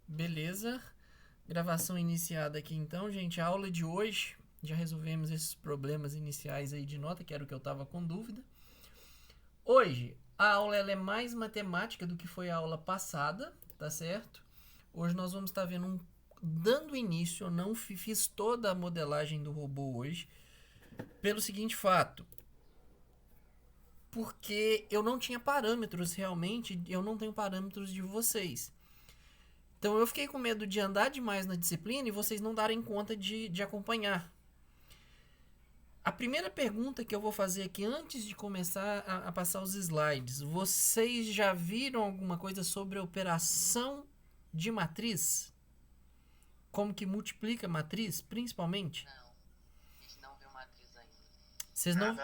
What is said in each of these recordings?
Beleza? Gravação iniciada aqui então, gente. A aula de hoje, já resolvemos esses problemas iniciais aí de nota, que era o que eu tava com dúvida. Hoje, a aula ela é mais matemática do que foi a aula passada, tá certo? Hoje nós vamos estar vendo dando início, eu não fiz toda a modelagem do robô hoje, pelo seguinte fato. Porque eu não tinha parâmetros realmente, eu não tenho parâmetros de vocês. Então eu fiquei com medo de andar demais na disciplina e vocês não darem conta de acompanhar. A primeira pergunta que eu vou fazer aqui antes de começar a passar os slides, vocês já viram alguma coisa sobre a operação de matriz? Como que multiplica matriz, principalmente? Não, a gente não viu matriz ainda. Vocês não.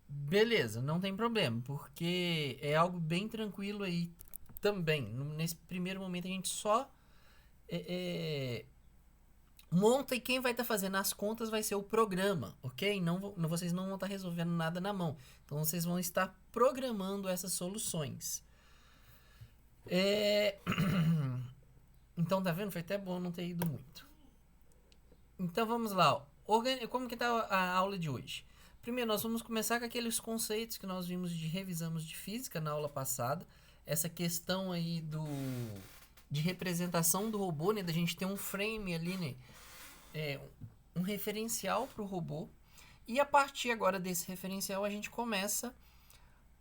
Beleza, não tem problema, porque é algo bem tranquilo aí também. Nesse primeiro momento a gente só monta e quem vai estar fazendo as contas vai ser o programa, ok? Vocês não vão estar resolvendo nada na mão. Então vocês vão estar programando essas soluções. Então tá vendo? Foi até bom não ter ido muito. Então vamos lá. Como que tá a aula de hoje? Primeiro nós vamos começar com aqueles conceitos que nós revisamos de física na aula passada. Essa questão aí de representação do robô, né? Da gente ter um frame ali, né? Um referencial para o robô. E a partir agora desse referencial a gente começa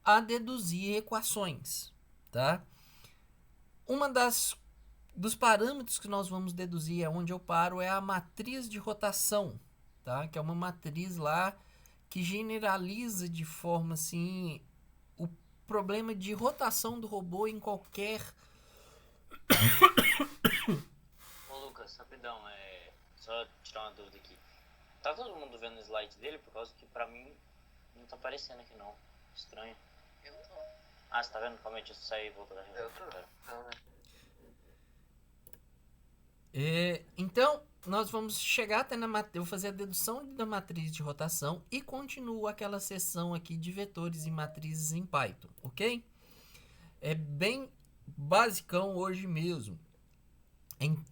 a deduzir equações, tá? Dos parâmetros que nós vamos deduzir, onde eu paro, é a matriz de rotação, tá? Que é uma matriz lá que generaliza de forma assim o problema de rotação do robô em qualquer. Ô Lucas, rapidão, só tirar uma dúvida aqui. Tá todo mundo vendo o slide dele? Por causa que pra mim não tá aparecendo aqui não. Estranho. Eu tô. Ah, você tá vendo? Calma aí, deixa eu sair e voltar da reunião. Eu tô. Então, nós vamos chegar até na matriz. Eu vou fazer a dedução da matriz de rotação e continuo aquela seção aqui de vetores e matrizes em Python, ok? É bem basicão hoje mesmo.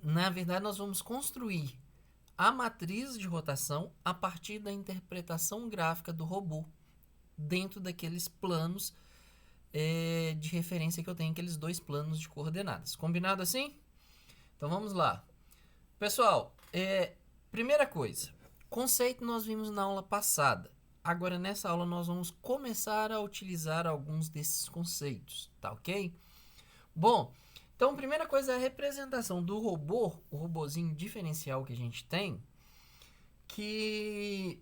Na verdade, nós vamos construir a matriz de rotação a partir da interpretação gráfica do robô dentro daqueles planos de referência que eu tenho, aqueles dois planos de coordenadas. Combinado assim? Então vamos lá. Pessoal, primeira coisa, conceito nós vimos na aula passada. Agora nessa aula nós vamos começar a utilizar alguns desses conceitos, tá ok? Bom, então primeira coisa é a representação do robô, o robozinho diferencial que a gente tem, que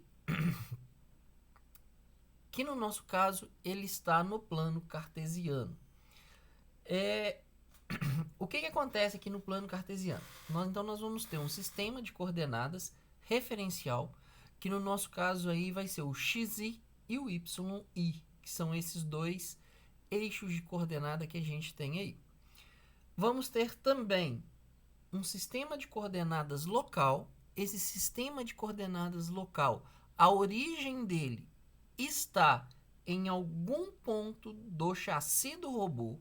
no nosso caso ele está no plano cartesiano. O que acontece aqui no plano cartesiano? Então nós vamos ter um sistema de coordenadas referencial, que no nosso caso aí vai ser o xi e o yi, que são esses dois eixos de coordenada que a gente tem aí. Vamos ter também um sistema de coordenadas local. Esse sistema de coordenadas local, a origem dele está em algum ponto do chassi do robô.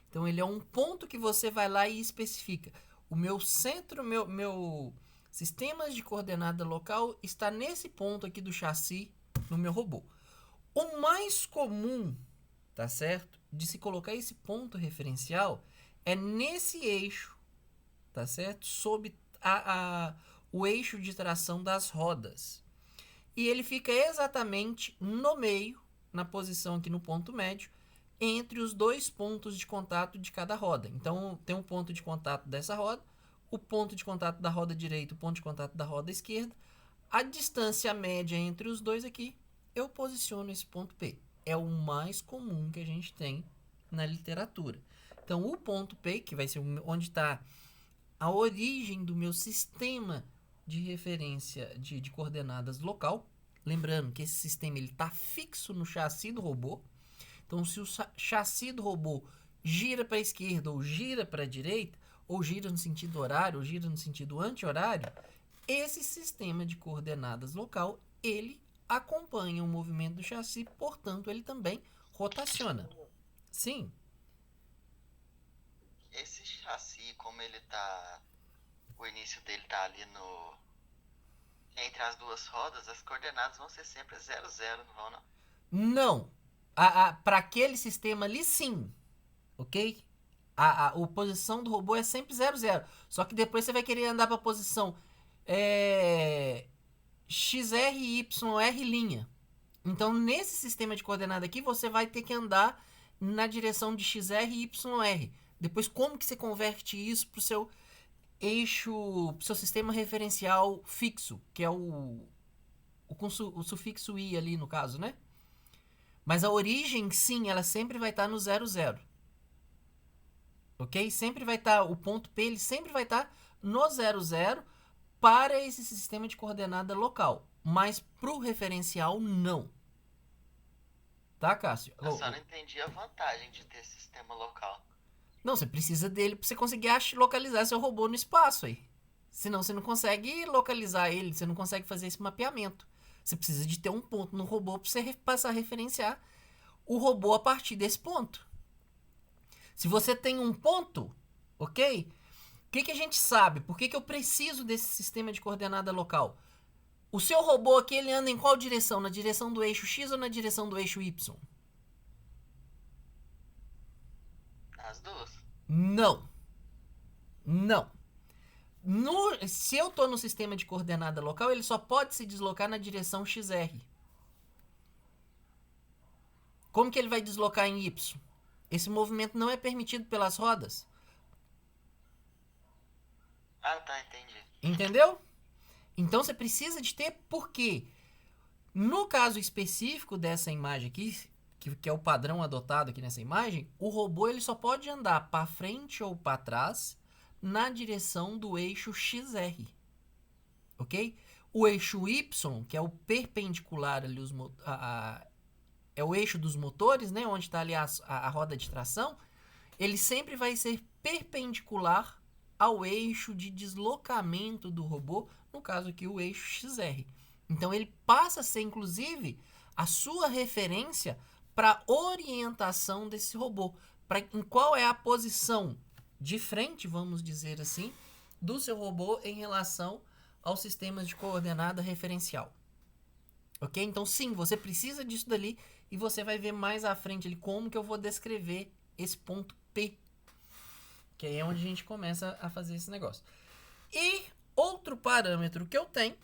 Então ele é um ponto que você vai lá e especifica. O meu centro, meu sistema de coordenada local está nesse ponto aqui do chassi no meu robô. O mais comum, tá certo, de se colocar esse ponto referencial é nesse eixo, tá certo, sob o eixo de tração das rodas. E ele fica exatamente no meio, na posição aqui no ponto médio, entre os dois pontos de contato de cada roda. Então, tem um ponto de contato dessa roda, o ponto de contato da roda direita, o ponto de contato da roda esquerda. A distância média entre os dois aqui, eu posiciono esse ponto P. É o mais comum que a gente tem na literatura. Então, o ponto P, que vai ser onde está a origem do meu sistema de referência de coordenadas local. Lembrando que esse sistema está fixo no chassi do robô. Então, se o chassi do robô gira para a esquerda ou gira para a direita, ou gira no sentido horário, ou gira no sentido anti-horário, esse sistema de coordenadas local, ele acompanha o movimento do chassi, portanto, ele também rotaciona. Sim. Esse chassi, como ele tá... O início dele tá ali no... Entre as duas rodas, as coordenadas vão ser sempre 0, 0, não vão não? Não. Para aquele sistema ali, sim. Ok? A posição do robô é sempre 0, 0. Só que depois você vai querer andar para a posição XR, YR linha. Então, nesse sistema de coordenada aqui, você vai ter que andar na direção de XR e YR. Depois, como que você converte isso para o seu eixo, pro seu sistema referencial fixo, que é o sufixo i ali no caso, né? Mas a origem, sim, ela sempre vai estar no 0, 0. Ok? Sempre vai estar, o ponto P, ele sempre vai estar no 0, 0 para esse sistema de coordenada local. Mas pro referencial, não. Tá, Cássio? Eu só não entendi a vantagem de ter esse sistema local. Não, você precisa dele para você conseguir localizar seu robô no espaço aí. Senão você não consegue localizar ele, você não consegue fazer esse mapeamento. Você precisa de ter um ponto no robô para você passar a referenciar o robô a partir desse ponto. Se você tem um ponto, ok? O que a gente sabe? Por que eu preciso desse sistema de coordenada local? O seu robô aqui, ele anda em qual direção? Na direção do eixo X ou na direção do eixo Y? As duas? Não. Não. Se eu estou no sistema de coordenada local, ele só pode se deslocar na direção XR. Como que ele vai deslocar em Y? Esse movimento não é permitido pelas rodas. Ah, tá, entendi. Entendeu? Então você precisa de ter por quê? No caso específico dessa imagem aqui, que é o padrão adotado aqui nessa imagem, o robô ele só pode andar para frente ou para trás na direção do eixo XR. Ok? O eixo Y, que é o perpendicular ali, é o eixo dos motores, né, onde está ali a roda de tração, ele sempre vai ser perpendicular ao eixo de deslocamento do robô, no caso aqui o eixo XR. Então ele passa a ser, inclusive, a sua referência para orientação desse robô, em qual é a posição de frente, vamos dizer assim, do seu robô em relação aos sistemas de coordenada referencial. Ok? Então sim, você precisa disso dali e você vai ver mais à frente ali como que eu vou descrever esse ponto P, que aí é onde a gente começa a fazer esse negócio. E outro parâmetro que eu tenho,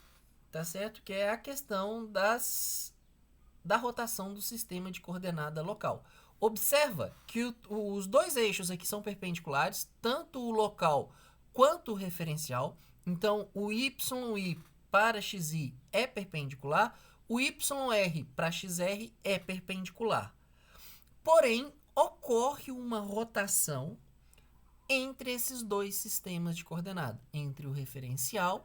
tá certo? Que é a questão da rotação do sistema de coordenada local. Observa que os dois eixos aqui são perpendiculares, tanto o local quanto o referencial. Então, o YI para XI é perpendicular, o YR para XR é perpendicular. Porém, ocorre uma rotação entre esses dois sistemas de coordenada, entre o referencial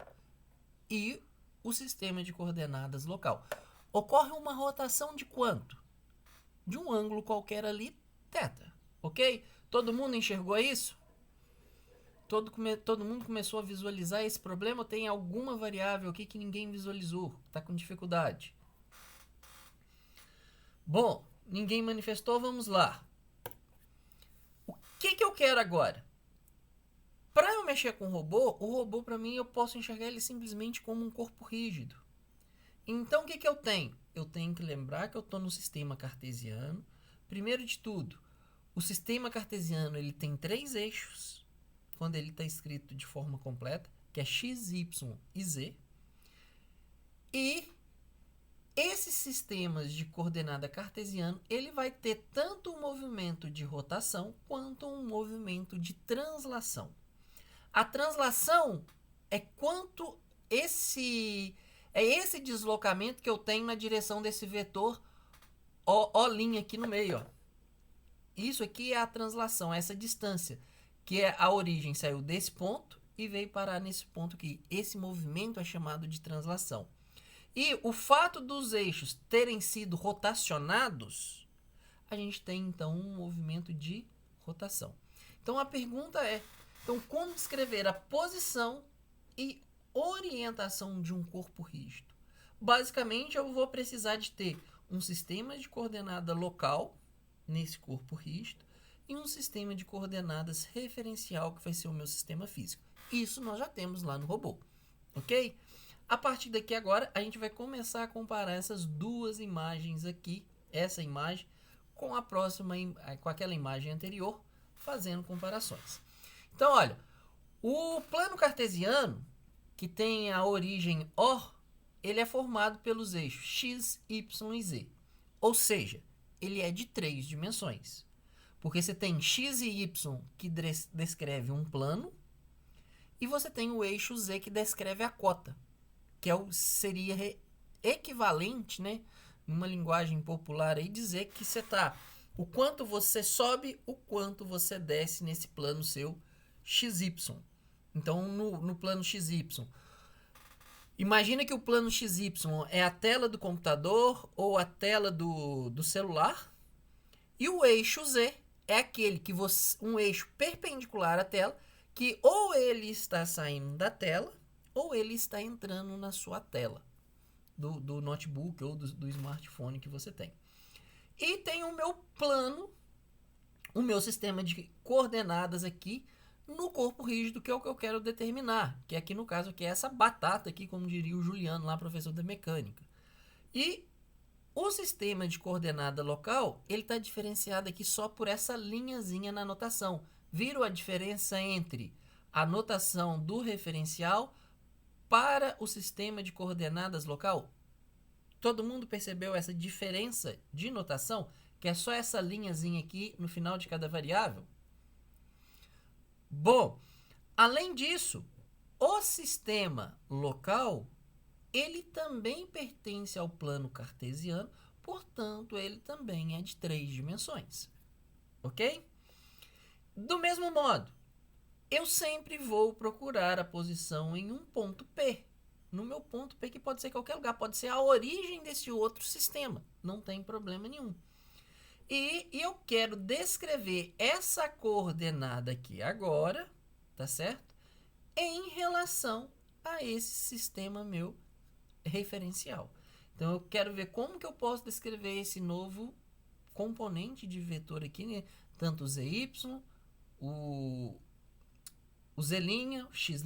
e o sistema de coordenadas local. Ocorre uma rotação de quanto? De um ângulo qualquer ali, θ, ok? Todo mundo enxergou isso? Todo mundo começou a visualizar esse problema ou tem alguma variável aqui que ninguém visualizou? Está com dificuldade? Bom, ninguém manifestou, vamos lá. O que eu quero agora? Para eu mexer com o robô para mim eu posso enxergar ele simplesmente como um corpo rígido. Então o que eu tenho? Eu tenho que lembrar que eu estou no sistema cartesiano. Primeiro de tudo, o sistema cartesiano ele tem 3 eixos, quando ele está escrito de forma completa, que é x, y e z. E esses sistemas de coordenada cartesiano, ele vai ter tanto um movimento de rotação quanto um movimento de translação. A translação é quanto esse deslocamento que eu tenho na direção desse vetor O' aqui no meio. Ó. Isso aqui é a translação, essa distância, que é a origem saiu desse ponto e veio parar nesse ponto aqui. Esse movimento é chamado de translação. E o fato dos eixos terem sido rotacionados, a gente tem então um movimento de rotação. Então a pergunta é, então como descrever a posição e orientação de um corpo rígido? Basicamente eu vou precisar de ter um sistema de coordenada local nesse corpo rígido e um sistema de coordenadas referencial, que vai ser o meu sistema físico. Isso nós já temos lá no robô, ok? A partir daqui agora, a gente vai começar a comparar essas duas imagens aqui, essa imagem, com a próxima, com aquela imagem anterior, fazendo comparações. Então, olha, o plano cartesiano, que tem a origem O, ele é formado pelos eixos x, y e z. Ou seja, ele é de 3 dimensões. Porque você tem x e y que descreve um plano, e você tem o eixo z que descreve a cota, que seria equivalente, né, numa linguagem popular aí, dizer que você tá o quanto você sobe, o quanto você desce nesse plano seu XY. Então, no plano XY, imagina que o plano XY é a tela do computador ou a tela do celular, e o eixo Z é aquele que um eixo perpendicular à tela, que ou ele está saindo da tela, ou ele está entrando na sua tela, do notebook ou do smartphone que você tem. E tem o meu plano, o meu sistema de coordenadas aqui, no corpo rígido, que é o que eu quero determinar, que aqui no caso aqui é essa batata aqui, como diria o Juliano lá, professor da mecânica. E o sistema de coordenada local, ele está diferenciado aqui só por essa linhazinha na notação. Viram a diferença entre a notação do referencial para o sistema de coordenadas local? Todo mundo percebeu essa diferença de notação, que é só essa linhazinha aqui no final de cada variável? Bom, além disso, o sistema local, ele também pertence ao plano cartesiano, portanto, ele também é de 3 dimensões. Ok? Do mesmo modo, eu sempre vou procurar a posição em um ponto P. No meu ponto P, que pode ser qualquer lugar, pode ser a origem desse outro sistema, não tem problema nenhum. E eu quero descrever essa coordenada aqui agora, tá certo? Em relação a esse sistema meu referencial. Então, eu quero ver como que eu posso descrever esse novo componente de vetor aqui, né? Tanto o zy, o z', o x'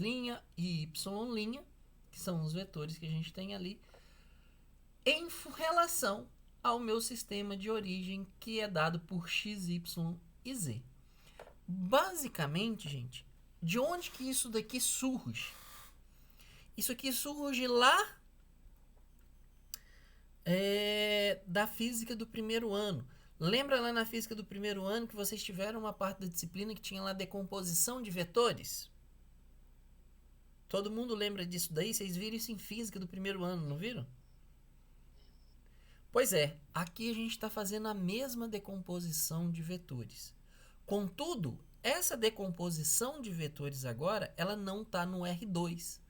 e y', que são os vetores que a gente tem ali, em relação ao meu sistema de origem, que é dado por x, y e z. Basicamente, gente, de onde que isso daqui surge? Isso aqui surge lá da física do primeiro ano. Lembra lá na física do primeiro ano que vocês tiveram uma parte da disciplina que tinha lá decomposição de vetores? Todo mundo lembra disso daí? Vocês viram isso em física do primeiro ano, não viram? Pois é, aqui a gente está fazendo a mesma decomposição de vetores. Contudo, essa decomposição de vetores agora, ela não está no R2.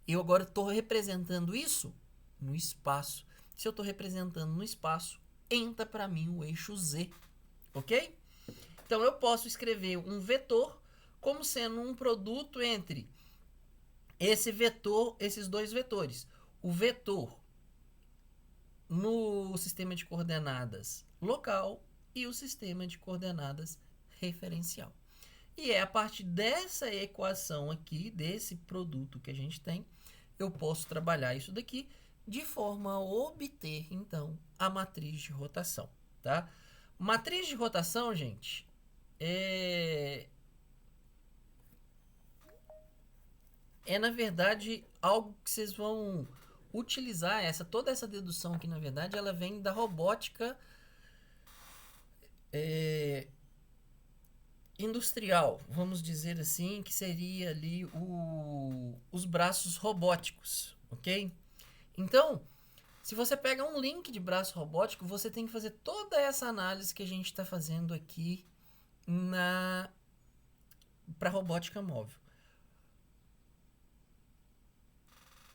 Eu agora estou representando isso no espaço. Se eu estou representando no espaço, entra para mim o eixo Z, ok? Então, eu posso escrever um vetor como sendo um produto entre esses dois vetores. O vetor no sistema de coordenadas local e o sistema de coordenadas referencial. E é a partir dessa equação aqui, desse produto que a gente tem, eu posso trabalhar isso daqui de forma a obter, então, a matriz de rotação, tá? Matriz de rotação, gente, na verdade, algo que vocês vão utilizar. Toda essa dedução aqui, na verdade, ela vem da robótica industrial, vamos dizer assim, que seria ali os braços robóticos, ok? Então, se você pega um link de braço robótico, você tem que fazer toda essa análise que a gente está fazendo aqui para robótica móvel.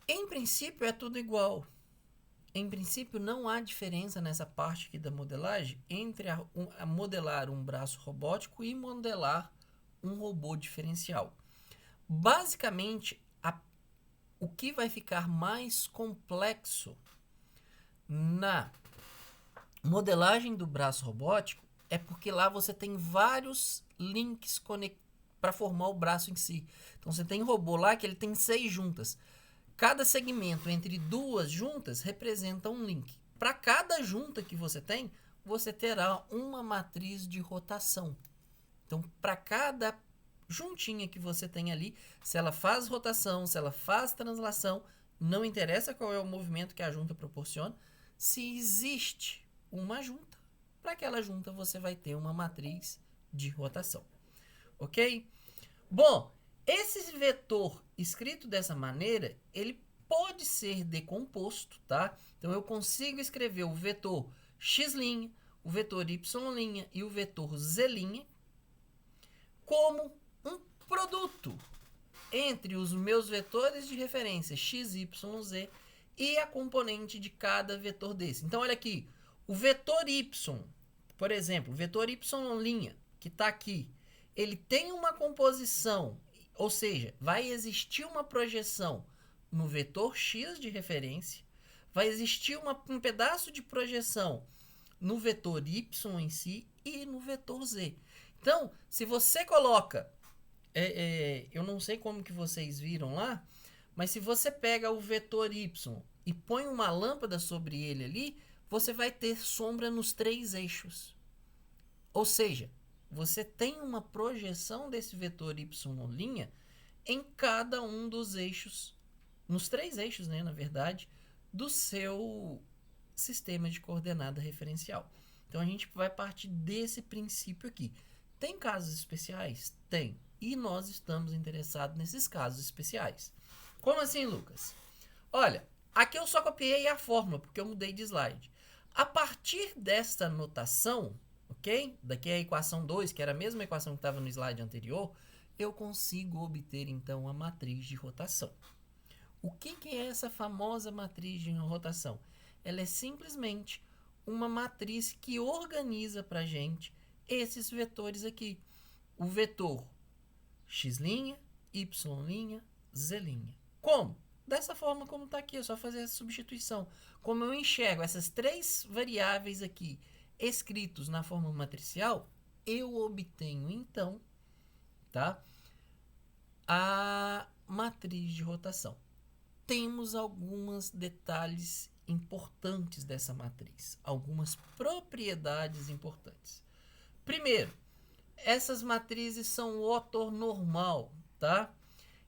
Em princípio, é tudo igual. Em princípio, não há diferença nessa parte aqui da modelagem entre a modelar um braço robótico e modelar um robô diferencial. Basicamente, o que vai ficar mais complexo na modelagem do braço robótico é porque lá você tem vários links para formar o braço em si. Então você tem robô lá que ele tem 6 juntas. Cada segmento entre 2 juntas representa um link. Para cada junta que você tem, você terá uma matriz de rotação. Então, para cada juntinha que você tem ali, se ela faz rotação, se ela faz translação, não interessa qual é o movimento que a junta proporciona, se existe uma junta, para aquela junta você vai ter uma matriz de rotação. Ok? Bom, esse vetor escrito dessa maneira, ele pode ser decomposto, tá? Então eu consigo escrever o vetor x', o vetor y' e o vetor z' como um produto entre os meus vetores de referência x, y, z e a componente de cada vetor desse. Então olha aqui, o vetor y, por exemplo, o vetor y', que está aqui, ele tem uma composição, ou seja, vai existir uma projeção no vetor x de referência, vai existir um pedaço de projeção no vetor y em si e no vetor z. Então, se você coloca, eu não sei como que vocês viram lá, mas se você pega o vetor y e põe uma lâmpada sobre ele ali, você vai ter sombra nos 3 eixos. Ou seja, você tem uma projeção desse vetor y' em cada um dos eixos, nos 3 eixos, né, na verdade, do seu sistema de coordenada referencial. Então a gente vai partir desse princípio aqui. Tem casos especiais? Tem. E nós estamos interessados nesses casos especiais. Como assim, Lucas? Olha, aqui eu só copiei a fórmula, porque eu mudei de slide. A partir desta notação, ok? Daqui é a equação 2, que era a mesma equação que estava no slide anterior, eu consigo obter, então, a matriz de rotação. O que é essa famosa matriz de rotação? Ela é simplesmente uma matriz que organiza para a gente esses vetores aqui. O vetor x', y', z'. Como? Dessa forma como está aqui, é só fazer essa substituição. Como eu enxergo essas 3 variáveis aqui escritos na forma matricial, eu obtenho, então, tá, a matriz de rotação. Temos alguns detalhes importantes dessa matriz, algumas propriedades importantes. Primeiro, essas matrizes são ortonormal, tá?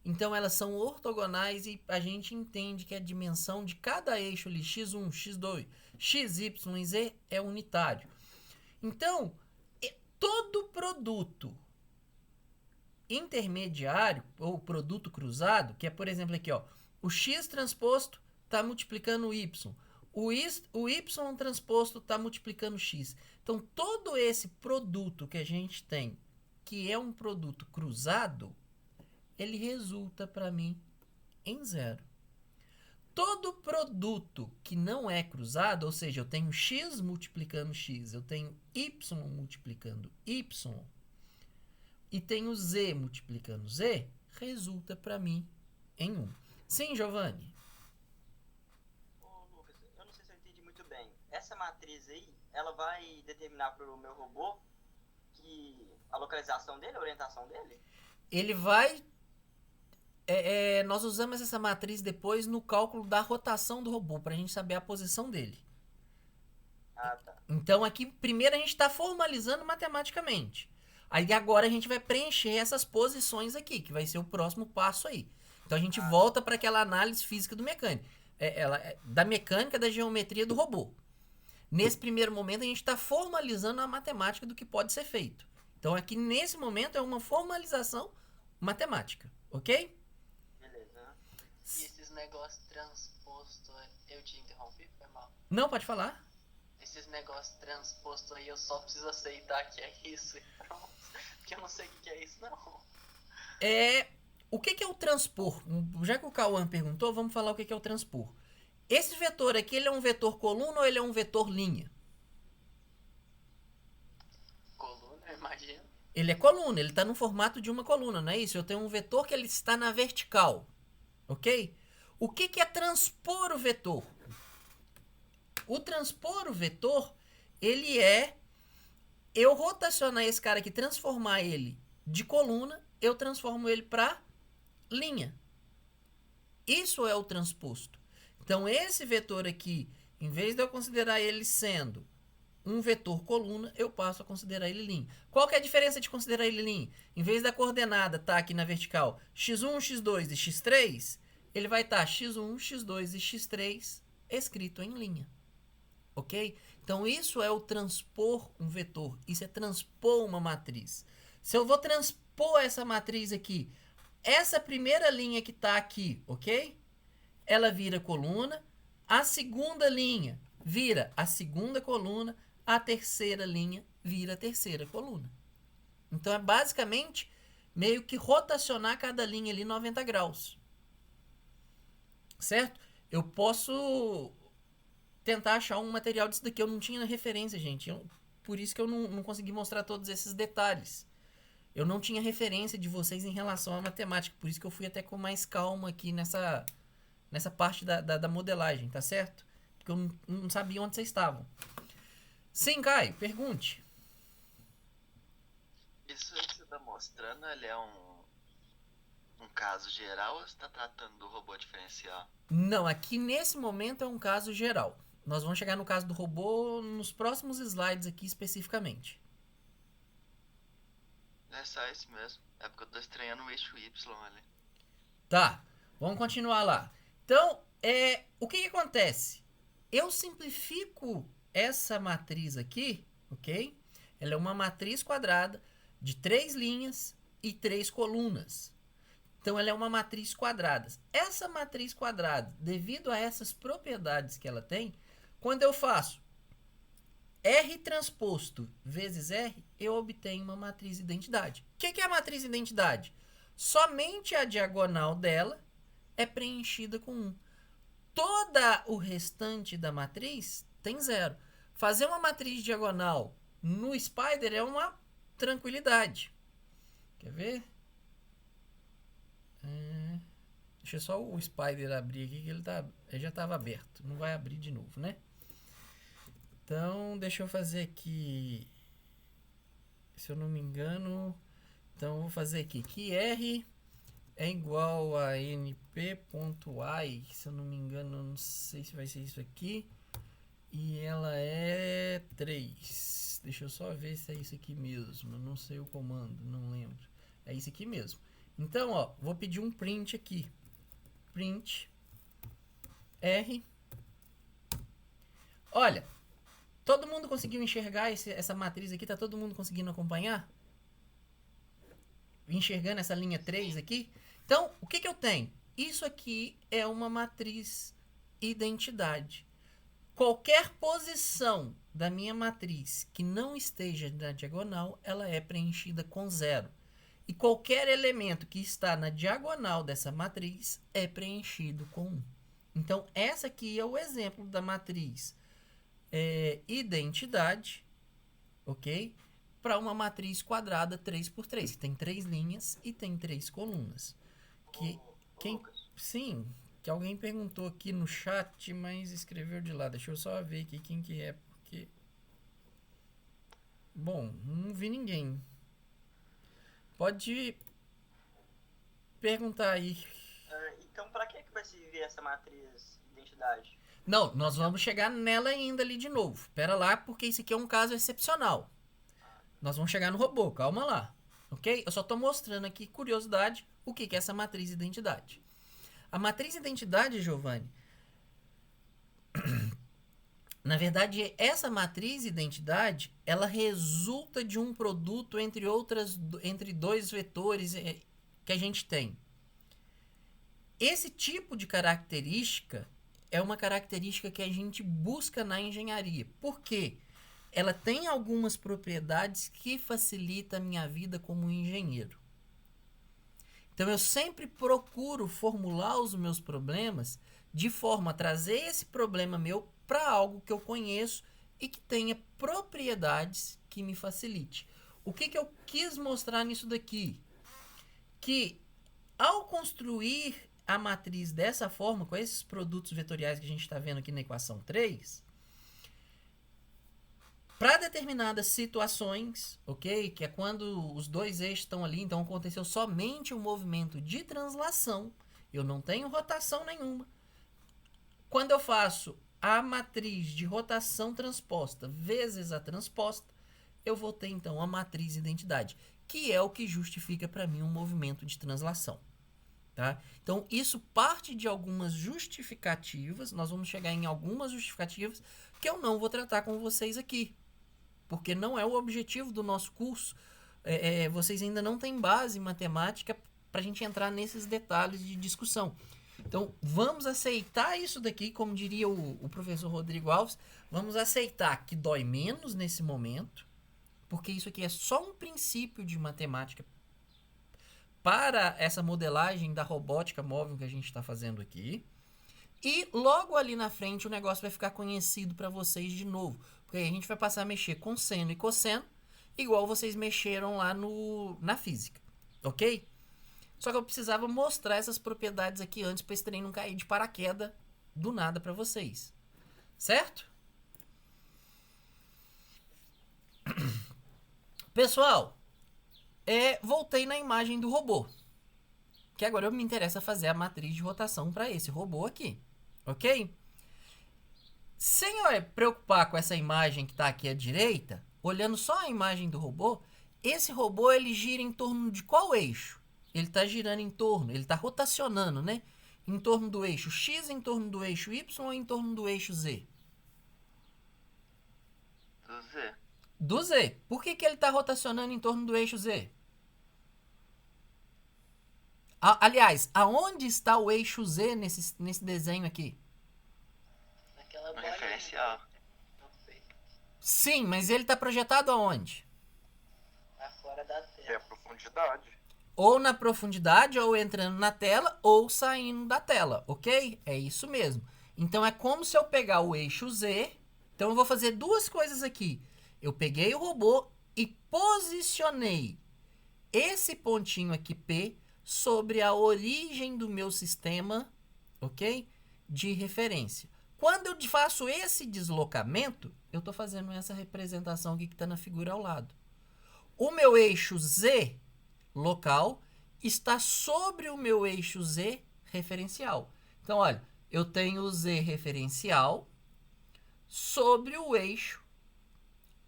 Então elas são ortogonais e a gente entende que a dimensão de cada eixo ali, x1, x2, x, y e z é unitário. Então, todo produto intermediário ou produto cruzado, que é, por exemplo, aqui, ó, o x transposto está multiplicando o y. O y transposto está multiplicando o x. Então, todo esse produto que a gente tem, que é um produto cruzado, ele resulta para mim em 0. Todo produto que não é cruzado, ou seja, eu tenho x multiplicando x, eu tenho y multiplicando y, e tenho z multiplicando z, resulta para mim em 1. Sim, Giovanni? Ô, Lucas, eu não sei se eu entendi muito bem. Essa matriz aí, ela vai determinar para o meu robô que a localização dele, a orientação dele? Ele vai... nós usamos essa matriz depois no cálculo da rotação do robô, para a gente saber a posição dele. Ah, tá. Então, aqui, primeiro a gente está formalizando matematicamente. Aí, agora a gente vai preencher essas posições aqui, que vai ser o próximo passo aí. Então, a gente volta para aquela análise física do mecânico. Da mecânica, da geometria do robô. Nesse primeiro momento, a gente está formalizando a matemática do que pode ser feito. Então, aqui, nesse momento, é uma formalização matemática. Ok? Beleza. E esses negócios transpostos, eu te interrompi, foi mal. Não, pode falar. Esses negócios transpostos aí, eu só preciso aceitar que é isso e pronto. Porque eu não sei o que é isso, não. O que é o transpor? Já que o Cauã perguntou, vamos falar o que é o transpor. Esse vetor aqui, ele é um vetor coluna ou ele é um vetor linha? Coluna, eu imagino. Ele é coluna, ele está no formato de uma coluna, não é isso? Eu tenho um vetor que ele está na vertical, ok? O que é transpor o vetor? O transpor o vetor, ele é eu rotacionar esse cara aqui, transformar ele de coluna, eu transformo ele para linha. Isso é o transposto. Então, esse vetor aqui, em vez de eu considerar ele sendo um vetor coluna, eu passo a considerar ele linha. Qual que é a diferença de considerar ele linha? Em vez da coordenada estar aqui na vertical x1, x2 e x3, ele vai estar x1, x2 e x3 escrito em linha. Ok? Então, isso é o transpor um vetor. Isso é transpor uma matriz. Se eu vou transpor essa matriz aqui, essa primeira linha que está aqui, ok? Ela vira coluna. A segunda linha vira a segunda coluna. A terceira linha vira a terceira coluna. Então, é basicamente meio que rotacionar cada linha ali 90 graus. Certo? Eu posso tentar achar um material disso daqui. Eu não tinha referência, gente. Por isso que eu não consegui mostrar todos esses detalhes. Eu não tinha referência de vocês em relação à matemática. Por isso que eu fui até com mais calma aqui nessa parte da modelagem, tá certo? Porque eu não sabia onde vocês estavam. Sim, Caio, pergunte. Isso aí que você tá mostrando, ele é um caso geral ou você tá tratando do robô diferencial? Não, aqui nesse momento é um caso geral. Nós vamos chegar no caso do robô nos próximos slides aqui especificamente. É só isso mesmo. É porque eu tô estranhando o eixo Y ali. Tá, vamos continuar lá. Então, o que acontece? Eu simplifico essa matriz aqui, ok? Ela é uma matriz quadrada de 3 linhas e 3 colunas. Então, ela é uma matriz quadrada. Essa matriz quadrada, devido a essas propriedades que ela tem, quando eu faço R transposto vezes R, eu obtenho uma matriz identidade. O que é a matriz identidade? Somente a diagonal dela é preenchida com 1. Toda o restante da matriz tem 0. Fazer uma matriz diagonal no Spider é uma tranquilidade. Quer ver? Deixa só o Spider abrir aqui, que ele já estava aberto. Não vai abrir de novo, né? Então, deixa eu fazer aqui. Se eu não me engano. Então, eu vou fazer aqui que R é igual a np.i. Se eu não me engano, não sei se vai ser isso aqui. E ela é 3. Deixa eu só ver se é isso aqui mesmo. Eu não sei o comando, não lembro. É isso aqui mesmo. Então, ó, vou pedir um print aqui. Print R. Olha, todo mundo conseguiu enxergar essa matriz aqui? Tá todo mundo conseguindo acompanhar? Enxergando essa linha 3 aqui? Então, o que eu tenho? Isso aqui é uma matriz identidade. Qualquer posição da minha matriz que não esteja na diagonal, ela é preenchida com 0. E qualquer elemento que está na diagonal dessa matriz é preenchido com 1. Então, essa aqui é o exemplo da matriz identidade, ok? Para uma matriz quadrada 3x3, que tem 3 linhas e tem 3 colunas. Sim, que alguém perguntou aqui no chat, mas escreveu de lá. Deixa eu só ver aqui quem que é, porque... Bom, não vi ninguém. Pode perguntar aí. Então, para que vai servir essa matriz identidade? Não, nós vamos chegar nela ainda ali de novo. Pera lá, porque isso aqui é um caso excepcional. Nós vamos chegar no robô, calma lá. Ok? Eu só estou mostrando aqui, curiosidade, o que é essa matriz identidade. A matriz identidade, Giovanni, na verdade, essa matriz identidade, ela resulta de um produto entre 2 vetores que a gente tem. Esse tipo de característica é uma característica que a gente busca na engenharia. Por quê? Ela tem algumas propriedades que facilitam a minha vida como engenheiro. Então, eu sempre procuro formular os meus problemas de forma a trazer esse problema meu para algo que eu conheço e que tenha propriedades que me facilite. O que eu quis mostrar nisso daqui? Que ao construir a matriz dessa forma, com esses produtos vetoriais que a gente está vendo aqui na equação 3, Para determinadas situações, ok? Que é quando os dois eixos estão ali, então aconteceu somente um movimento de translação, eu não tenho rotação nenhuma. Quando eu faço a matriz de rotação transposta vezes a transposta, eu vou ter então a matriz identidade, que é o que justifica para mim um movimento de translação. Tá? Então, isso parte de algumas justificativas, nós vamos chegar em algumas justificativas que eu não vou tratar com vocês aqui, porque não é o objetivo do nosso curso. Vocês ainda não têm base matemática para a gente entrar nesses detalhes de discussão. Então, vamos aceitar isso daqui, como diria o professor Rodrigo Alves, vamos aceitar que dói menos nesse momento, porque isso aqui é só um princípio de matemática para essa modelagem da robótica móvel que a gente está fazendo aqui. E logo ali na frente o negócio vai ficar conhecido para vocês de novo, porque aí a gente vai passar a mexer com seno e cosseno, igual vocês mexeram lá na física, ok? Só que eu precisava mostrar essas propriedades aqui antes para esse trem não cair de paraquedas do nada para vocês. Certo? Pessoal, voltei na imagem do robô. Que agora eu me interessa fazer a matriz de rotação para esse robô aqui. Ok? Sem eu preocupar com essa imagem que está aqui à direita, olhando só a imagem do robô, esse robô ele gira em torno de qual eixo? Ele está girando em torno, ele está rotacionando, né? Em torno do eixo X, em torno do eixo Y ou em torno do eixo Z? Do Z. Do Z. Por que ele está rotacionando em torno do eixo Z? Aliás, aonde está o eixo Z nesse desenho aqui? Naquela No referencial. Não sei. Sim, mas ele está projetado aonde? Tá fora da É tela. a profundidade. Ou na profundidade, ou entrando na tela, ou saindo da tela, ok? É isso mesmo. Então, é como se eu pegar o eixo Z. Então, eu vou fazer duas coisas aqui. Eu peguei o robô e posicionei esse pontinho aqui, P, sobre a origem do meu sistema, ok? De referência. Quando eu faço esse deslocamento, eu estou fazendo essa representação aqui que está na figura ao lado. O meu eixo Z local está sobre o meu eixo Z referencial. Então, olha, eu tenho o Z referencial sobre o eixo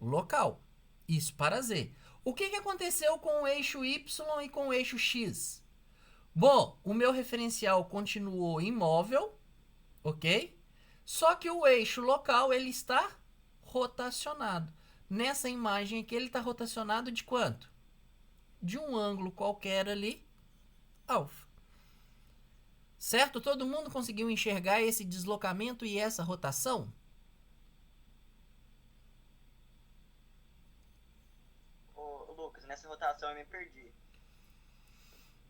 local. Isso para Z. O que aconteceu com o eixo Y e com o eixo X? Bom, o meu referencial continuou imóvel, ok? Só que o eixo local ele está rotacionado. Nessa imagem aqui ele está rotacionado de quanto? De um ângulo qualquer ali, alfa. Certo? Todo mundo conseguiu enxergar esse deslocamento e essa rotação? Ô, Lucas, nessa rotação eu me perdi.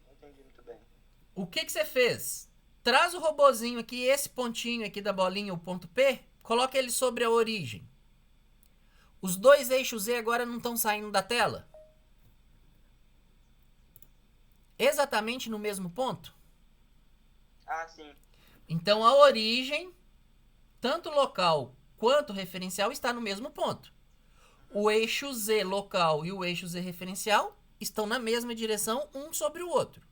Não entendi muito bem. O que você fez? Traz o robozinho aqui, esse pontinho aqui da bolinha, o ponto P, coloca ele sobre a origem. Os dois eixos Z agora não estão saindo da tela? Exatamente no mesmo ponto? Ah, sim. Então, a origem, tanto local quanto referencial, está no mesmo ponto. O eixo Z local e o eixo Z referencial estão na mesma direção, um sobre o outro.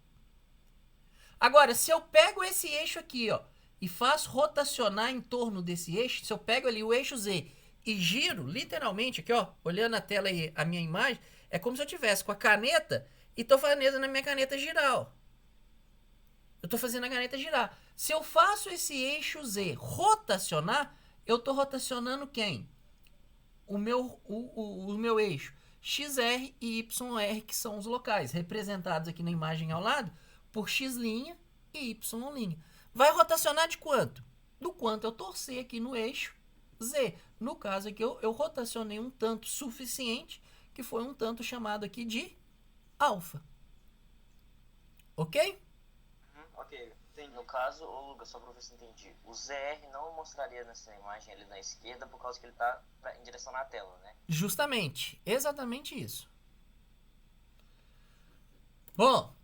Agora, se eu pego esse eixo aqui, ó, e faço rotacionar em torno desse eixo, se eu pego ali o eixo Z e giro, literalmente, aqui, ó, olhando a tela e a minha imagem, é como se eu tivesse com a caneta e tô fazendo a minha caneta girar, ó. Eu tô fazendo a caneta girar. Se eu faço esse eixo Z rotacionar, eu tô rotacionando quem? O meu eixo XR e YR, que são os locais, representados aqui na imagem ao lado por X' e Y'. Vai rotacionar de quanto? Do quanto eu torcer aqui no eixo Z. No caso aqui, eu rotacionei um tanto suficiente, que foi um tanto chamado aqui de alfa. Ok? Ok, entendi. No caso, ô Lucas, só pra ver se eu entendi, o ZR não mostraria nessa imagem ali na esquerda por causa que ele tá em direção na tela, né? Justamente. Exatamente isso. Bom,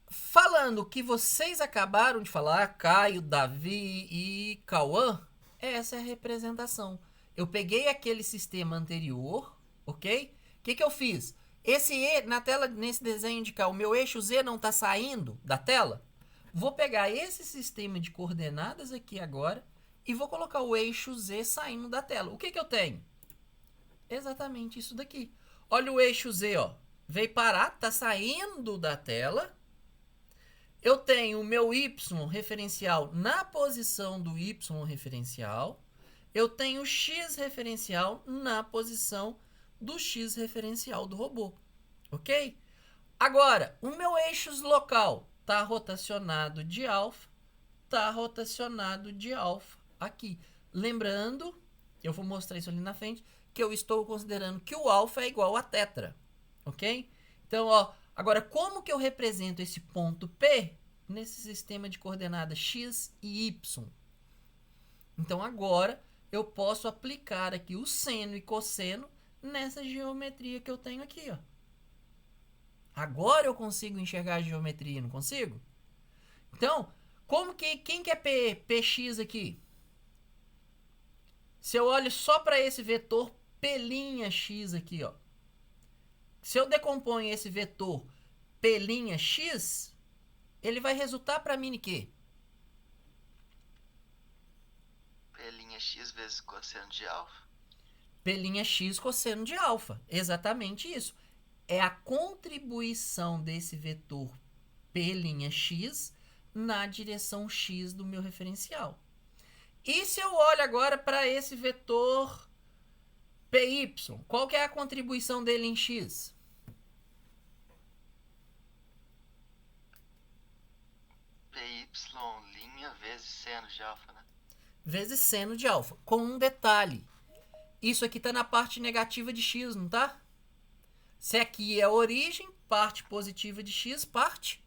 falando o que vocês acabaram de falar, Caio, Davi e Cauã, essa é a representação. Eu peguei aquele sistema anterior, ok? O que eu fiz? Esse E na tela, nesse desenho de cá, o meu eixo Z não está saindo da tela? Vou pegar esse sistema de coordenadas aqui agora e vou colocar o eixo Z saindo da tela. O que eu tenho? Exatamente isso daqui. Olha o eixo Z, ó. Veio parar, está saindo da tela. Eu tenho o meu Y referencial na posição do Y referencial. Eu tenho o X referencial na posição do X referencial do robô. Ok? Agora, o meu eixo local está rotacionado de alfa, está rotacionado de alfa aqui. Lembrando, eu vou mostrar isso ali na frente, que eu estou considerando que o alfa é igual a tetra. Ok? Então, ó, agora como que eu represento esse ponto P nesse sistema de coordenadas X e Y? Então, agora eu posso aplicar aqui o seno e cosseno nessa geometria que eu tenho aqui, ó. Agora eu consigo enxergar a geometria, não consigo? Então, quem que é PX aqui? Se eu olho só para esse vetor P'X aqui, ó. Se eu decomponho esse vetor P'X, ele vai resultar para mim em quê? P'X vezes cosseno de alfa. P'X cosseno de alfa. Exatamente isso. É a contribuição desse vetor P'X na direção X do meu referencial. E se eu olho agora para esse vetor PY, qual que é a contribuição dele em X? PY' vezes seno de alfa, né? Vezes seno de alfa. Com um detalhe. Isso aqui está na parte negativa de X, não tá? Se aqui é a origem, parte positiva de X, parte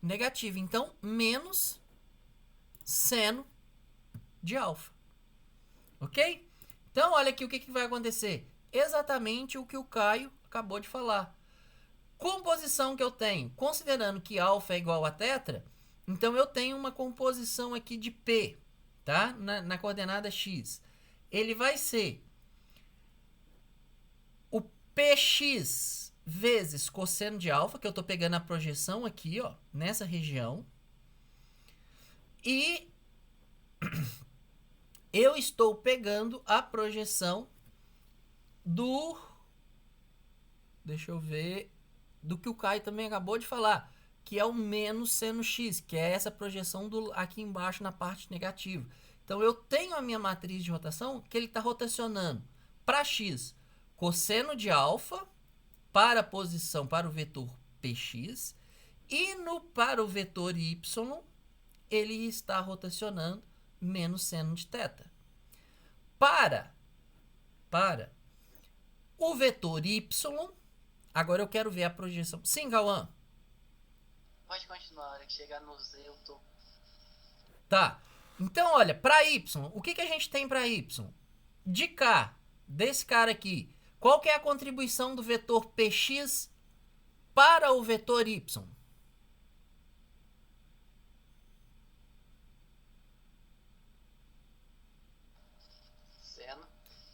negativa. Então, menos seno de alfa. Ok? Então, olha aqui o que vai acontecer. Exatamente o que o Caio acabou de falar. Composição que eu tenho. Considerando que alfa é igual a tetra, então eu tenho uma composição aqui de P, tá? Na coordenada X. Ele vai ser o PX vezes cosseno de alfa, que eu estou pegando a projeção aqui, ó, nessa região. E eu estou pegando a projeção do... Deixa eu ver... Do que o Caio também acabou de falar, que é o menos seno x, que é essa projeção aqui embaixo na parte negativa. Então, eu tenho a minha matriz de rotação que ele está rotacionando para x, cosseno de alfa, para a posição, para o vetor px, e para o vetor y, ele está rotacionando menos seno de θ. Para o vetor y, agora eu quero ver a projeção. Sim, Cauã? Pode continuar, a hora que chegar no Z eu tô... Tá. Então, olha, para y, o que a gente tem para y? De cá, desse cara aqui, qual que é a contribuição do vetor px para o vetor y?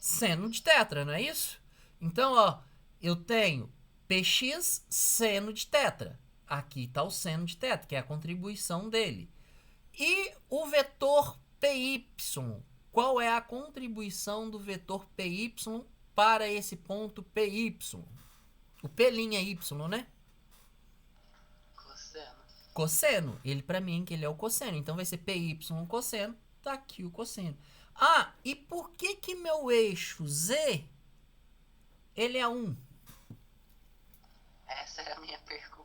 Seno de tetra, não é isso? Então, ó, eu tenho px seno de tetra. Aqui está o seno de tetra, que é a contribuição dele. E o vetor py, qual é a contribuição do vetor py para esse ponto py? O P'Y, né? Cosseno. Cosseno. Ele, para mim, que ele é o cosseno. Então, vai ser py cosseno. Tá aqui o cosseno. Ah, e por que meu eixo Z, ele é 1? Essa era a minha pergunta.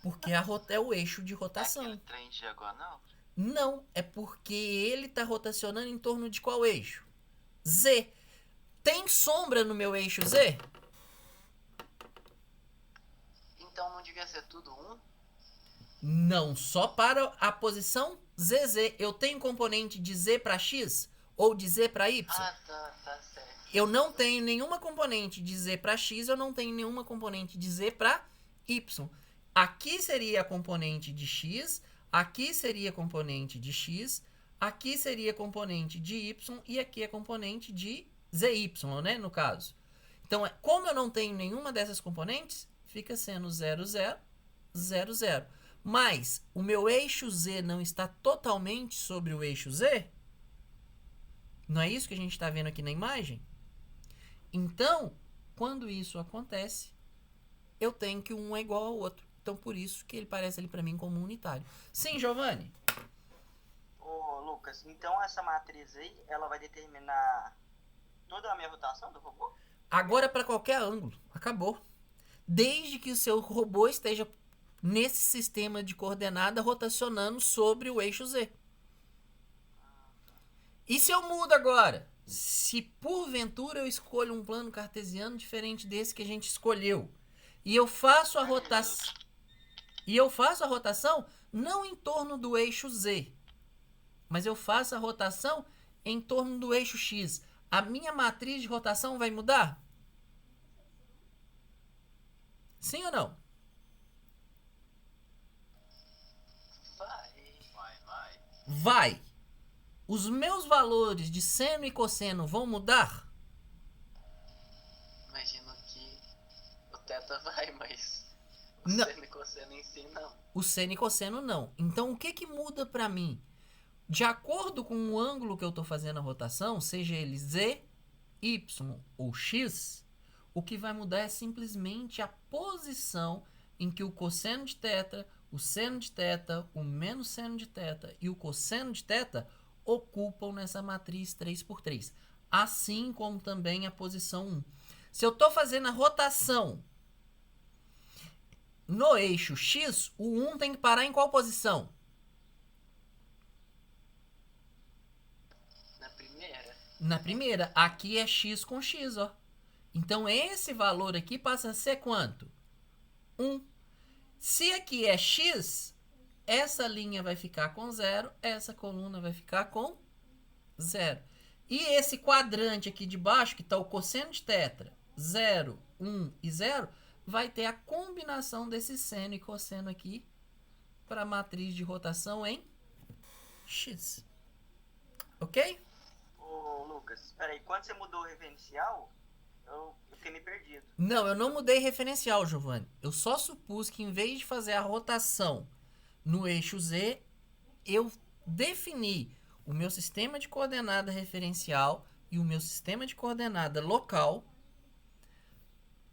Porque é o eixo de rotação. É aquele trem diagonal? Não, é porque ele está rotacionando em torno de qual eixo? Z. Tem sombra no meu eixo Z? Então não devia ser tudo 1? Não, só para a posição ZZ. Eu tenho componente de Z para X ou de Z para Y? Ah, tá certo. Eu não tenho nenhuma componente de Z para X, eu não tenho nenhuma componente de Z para Y. Aqui seria a componente de X, aqui seria a componente de X, aqui seria a componente de Y e aqui a componente de ZY, né, no caso. Então, como eu não tenho nenhuma dessas componentes, fica sendo 0, 0, 0, 0. Mas o meu eixo Z não está totalmente sobre o eixo Z? Não é isso que a gente está vendo aqui na imagem? Então, quando isso acontece, eu tenho que um é igual ao outro. Então, por isso que ele parece ali para mim como unitário. Sim, Giovanni? Ô, Lucas, então essa matriz aí, ela vai determinar toda a minha rotação do robô? Agora para qualquer ângulo. Acabou. Desde que o seu robô esteja nesse sistema de coordenada rotacionando sobre o eixo Z. E se eu mudo agora? Se porventura eu escolho um plano cartesiano diferente desse que a gente escolheu, e eu faço a rotação, não em torno do eixo Z, mas eu faço a rotação em torno do eixo X, a minha matriz de rotação vai mudar? Sim ou não? Vai. Os meus valores de seno e cosseno vão mudar? Imagino que o teta vai, mas o Não. seno e cosseno em si não. O seno e cosseno não. Então, o que que muda para mim? De acordo com o ângulo que eu estou fazendo a rotação, seja ele Z, Y ou X, o que vai mudar é simplesmente a posição em que o cosseno de θ, o seno de θ, o menos seno de θ e o cosseno de θ ocupam nessa matriz 3×3. Assim como também a posição 1. Se eu estou fazendo a rotação no eixo X, o 1 tem que parar em qual posição? Na primeira. Aqui é X com X, ó. Então, esse valor aqui passa a ser quanto? 1. Se aqui é X, essa linha vai ficar com 0, essa coluna vai ficar com 0. E esse quadrante aqui de baixo, que está o cosseno de θ, 0, 1 e 0, vai ter a combinação desse seno e cosseno aqui para a matriz de rotação em X. Ok? Ô, Lucas, espera aí, quando você mudou o referencial, eu fiquei meio perdido. Não, eu não mudei referencial, Giovanni. Eu só supus que em vez de fazer a rotação no eixo Z, eu defini o meu sistema de coordenada referencial e o meu sistema de coordenada local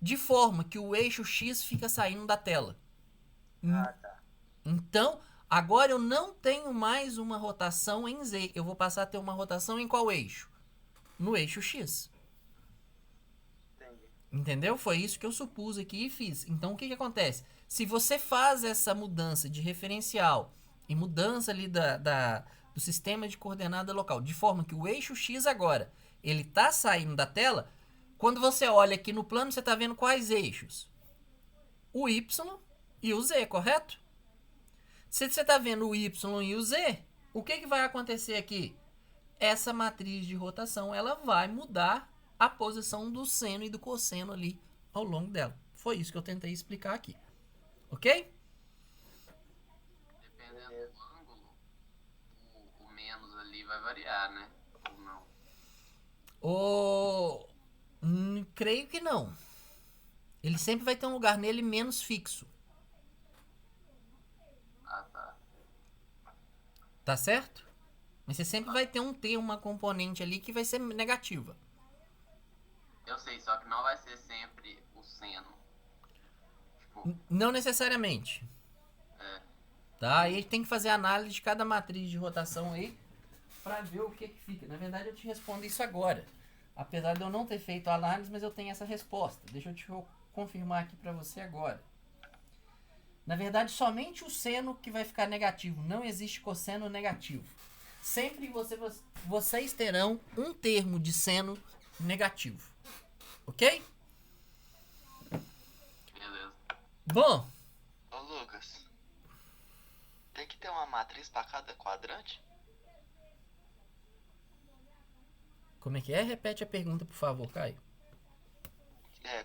de forma que o eixo X fica saindo da tela. Ah, tá. Então, agora eu não tenho mais uma rotação em Z. Eu vou passar a ter uma rotação em qual eixo? No eixo X. Entendi. Entendeu? Foi isso que eu supus aqui e fiz. Então, o que acontece? Se você faz essa mudança de referencial e mudança ali do sistema de coordenada local, de forma que o eixo X agora, ele está saindo da tela, quando você olha aqui no plano, você está vendo quais eixos? O Y e o Z, correto? Se você está vendo o Y e o Z, o que vai acontecer aqui? Essa matriz de rotação, ela vai mudar a posição do seno e do cosseno ali ao longo dela. Foi isso que eu tentei explicar aqui. Ok? Dependendo do ângulo, o menos ali vai variar, né? Ou não? Creio que não. Ele sempre vai ter um lugar nele menos fixo. Ah, tá. Tá certo? Mas você sempre vai ter uma componente ali que vai ser negativa. Eu sei, só que não vai ser sempre o seno. Tipo, Não necessariamente. é. Tá? Aí a gente tem que fazer a análise de cada matriz de rotação aí pra ver o que fica. Na verdade, eu te respondo isso agora. Apesar de eu não ter feito a análise, mas eu tenho essa resposta. Deixa eu te confirmar aqui pra você agora. Na verdade, somente o seno que vai ficar negativo. Não existe cosseno negativo. Sempre vocês terão um termo de seno negativo. Ok? Beleza. Bom, Ô Lucas, tem que ter uma matriz para cada quadrante? como é que é? Repete a pergunta, por favor, Caio.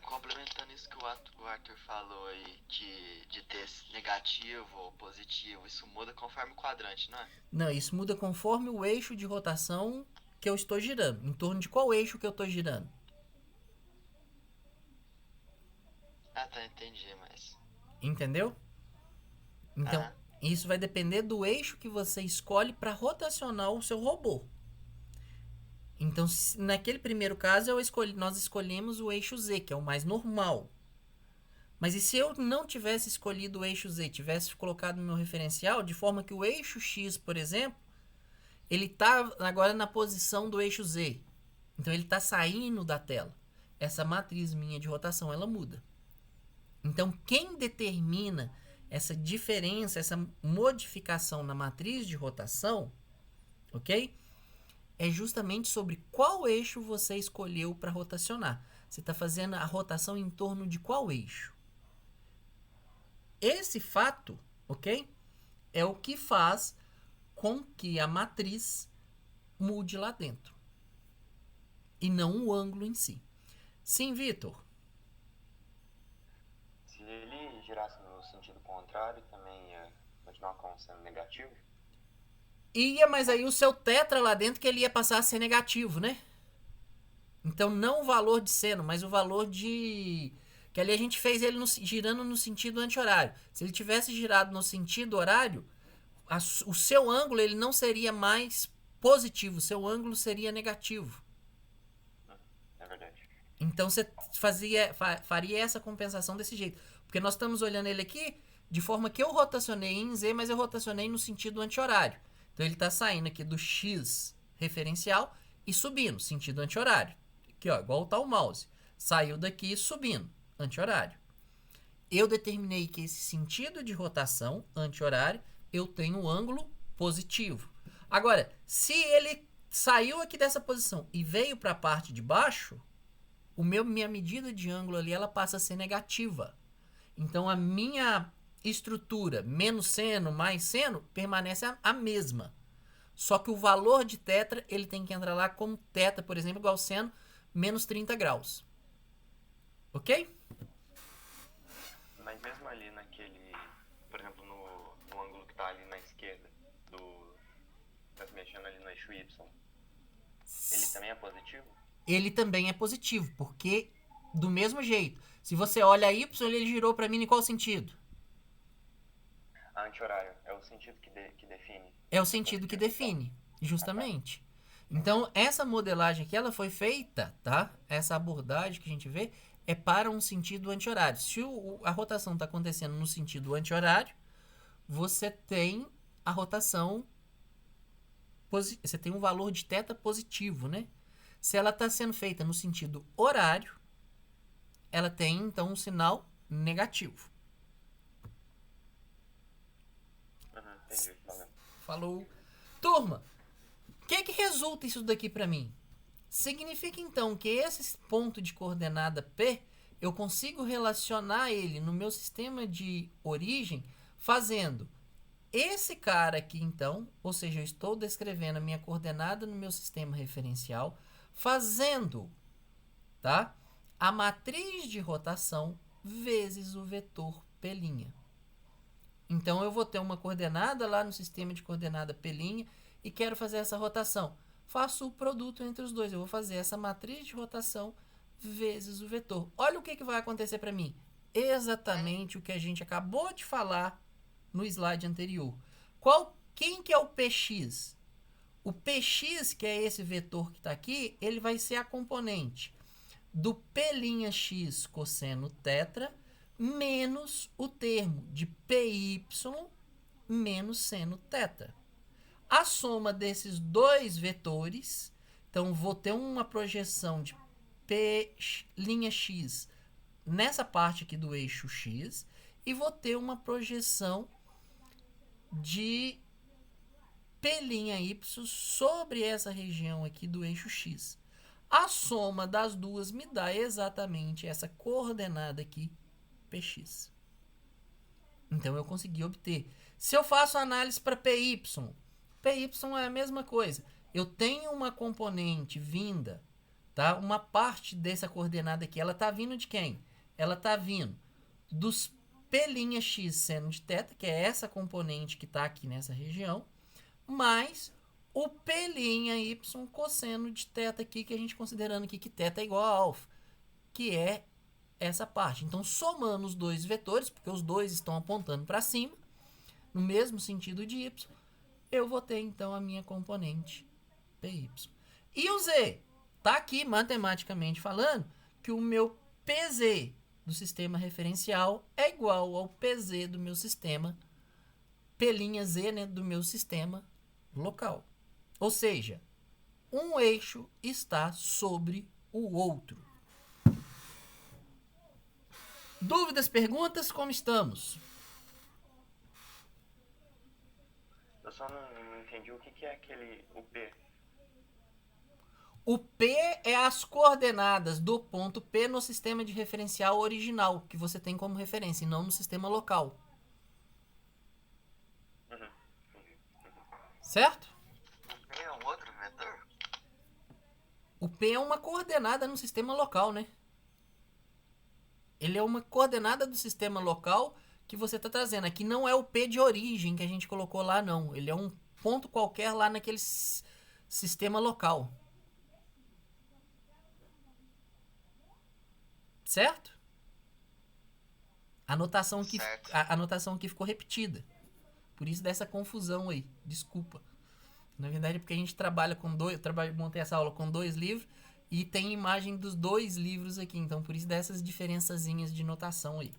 Complementando isso que o Arthur falou aí, de ter negativo ou positivo, isso muda conforme o quadrante, não é? Não, isso muda conforme o eixo de rotação que eu estou girando. Em torno de qual eixo que eu estou girando. Ah, tá, entendi, mas... Entendeu? Então, Aham. isso vai depender do eixo que você escolhe para rotacionar o seu robô. Então, naquele primeiro caso, nós escolhemos o eixo Z, que é o mais normal. Mas e se eu não tivesse escolhido o eixo Z, tivesse colocado no meu referencial, de forma que o eixo X, por exemplo, ele está agora na posição do eixo Z. Então, ele está saindo da tela. Essa matriz minha de rotação, ela muda. Então, quem determina essa diferença, essa modificação na matriz de rotação, ok? É justamente sobre qual eixo você escolheu para rotacionar. Você está fazendo a rotação em torno de qual eixo? Esse fato, ok? É o que faz com que a matriz mude lá dentro. E não o ângulo em si. Sim, Vitor? Se ele girasse no sentido contrário, também ia continuar como sendo negativo? Ia, mas aí o seu tetra lá dentro que ele ia passar a ser negativo, né? Então não o valor de seno, mas o valor de... Que ali a gente fez ele girando no sentido anti-horário. Se ele tivesse girado no sentido horário, o seu ângulo ele não seria mais positivo, o seu ângulo seria negativo. É verdade. Então você faria essa compensação desse jeito. Porque nós estamos olhando ele aqui de forma que eu rotacionei em Z, mas eu rotacionei no sentido anti-horário. Então ele está saindo aqui do X referencial e subindo, sentido anti-horário. Aqui, ó, igual tá o mouse. Saiu daqui subindo, anti-horário. Eu determinei que esse sentido de rotação, anti-horário, eu tenho um ângulo positivo. Agora, se ele saiu aqui dessa posição e veio para a parte de baixo, minha medida de ângulo ali ela passa a ser negativa. Então a minha estrutura, menos seno, mais seno, permanece a mesma. Só que o valor de tetra, ele tem que entrar lá como teta, por exemplo, igual seno, menos 30 graus. Ok? Mas mesmo ali naquele, por exemplo, no ângulo que tá ali na esquerda, tá se mexendo ali no eixo Y, ele também é positivo? Ele também é positivo, porque do mesmo jeito, se você olha Y, ele girou para mim em qual sentido? Anti-horário é o sentido que define. É o sentido que define, justamente. Então, essa modelagem aqui, ela foi feita, tá? Essa abordagem que a gente vê é para um sentido anti-horário. Se a rotação está acontecendo no sentido anti-horário, você tem a rotação, você tem um valor de θ positivo, né? Se ela está sendo feita no sentido horário, ela tem, então, um sinal negativo. Entendi, valeu. Falou. Turma, o que resulta isso daqui para mim? Significa, então, que esse ponto de coordenada P, eu consigo relacionar ele no meu sistema de origem fazendo esse cara aqui, então, ou seja, eu estou descrevendo a minha coordenada no meu sistema referencial, fazendo, tá? A matriz de rotação vezes o vetor P'. Então, eu vou ter uma coordenada lá no sistema de coordenada P' e quero fazer essa rotação. Faço o produto entre os dois. Eu vou fazer essa matriz de rotação vezes o vetor. Olha o que vai acontecer para mim. Exatamente o que a gente acabou de falar no slide anterior. Quem que é o Px? O Px, que é esse vetor que está aqui, ele vai ser a componente do P'x cosseno tetra menos o termo de Py menos seno teta. A soma desses dois vetores, então vou ter uma projeção de P'x nessa parte aqui do eixo X e vou ter uma projeção de P'y sobre essa região aqui do eixo X. A soma das duas me dá exatamente essa coordenada aqui, Px. Então, eu consegui obter. Se eu faço análise para Py é a mesma coisa. Eu tenho uma componente vinda, tá? Uma parte dessa coordenada aqui, ela está vindo de quem? Ela está vindo dos P'x seno de θ, que é essa componente que está aqui nessa região, mais o P'y cosseno de θ aqui, que a gente considerando aqui que θ é igual a alfa, que é essa parte. Então, somando os dois vetores, porque os dois estão apontando para cima, no mesmo sentido de y, eu vou ter, então, a minha componente Py. E o z? Tá aqui, matematicamente falando, que o meu Pz do sistema referencial é igual ao Pz do meu sistema, P'z, né, do meu sistema local. Ou seja, um eixo está sobre o outro. Dúvidas, perguntas, como estamos? Eu só não entendi o que é o P. O P é as coordenadas do ponto P no sistema de referencial original, que você tem como referência, e não no sistema local. Certo? O P é um outro vetor? O P é uma coordenada no sistema local, né? Ele é uma coordenada do sistema local que você está trazendo. Aqui não é o P de origem que a gente colocou lá, não. Ele é um ponto qualquer lá naquele sistema local. Certo? A anotação aqui ficou repetida. Por isso dessa confusão aí. Desculpa. Na verdade é porque a gente trabalha com dois... Eu montei essa aula com 2 livros e tem imagem dos 2 livros aqui. Então por isso dessas diferençazinhas de notação aí.